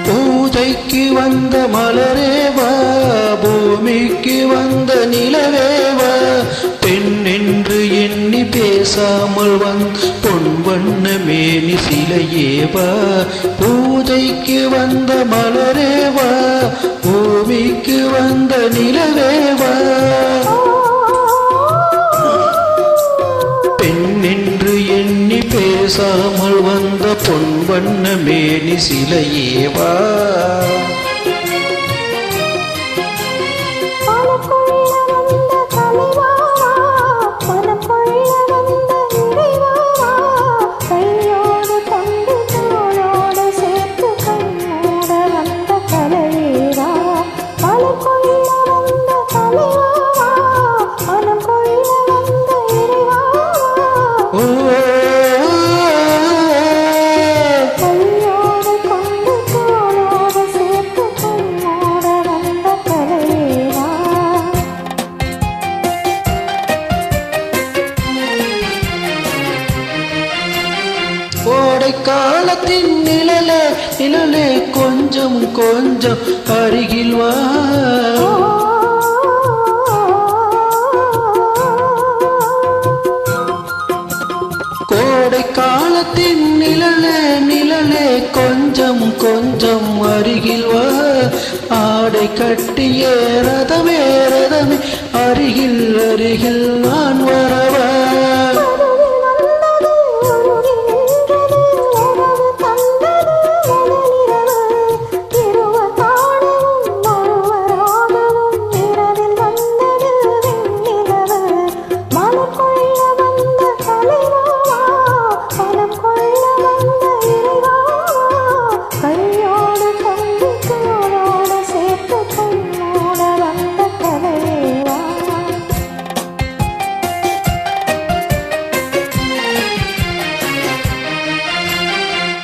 பூஜைக்கு வந்த மலரேவா, பூமிக்கு வந்த நிலவேவா, பெண் என்று எண்ணி பேசாமல் பொன் வண்ண மேனி சிலையேவா. பூஜைக்கு வந்த மலரேவா, பூமிக்கு வந்த நிலவேவா, பெண் என்று எண்ணி பேசாமல் வந்த பொன் வண்ண மேனி சிலையேவா. கோடை காலத்தின் நிழலே நிழலே கொஞ்சம் கொஞ்சம் அருகில் வா. கோடை காலத்தின் நிழலே நிழலே கொஞ்சம் கொஞ்சம் அருகில் வா. ஆடை கட்டிய ரதமே ரதமே அருகில் அருகில் நான் வரவா.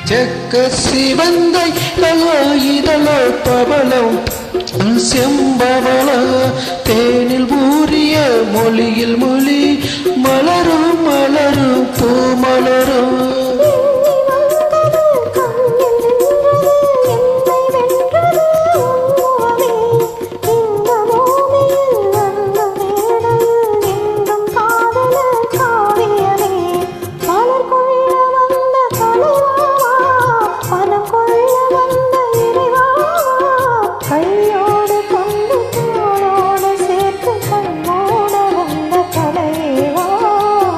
செக்க சிவந்தை இதழோ பவளம் செம்பவள தேனில் ஊறிய மொழியில் மொழி மலரும் மலரும் பூமலரும்.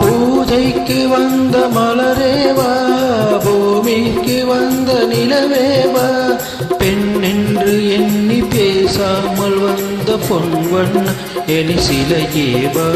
பூஜைக்கு வந்த மலரேவா, பூமிக்கு வந்த நிலவேவா, பெண் என்று எண்ணி பேசாமல் வந்த பொன் வண்ண எலி சிலையேவா.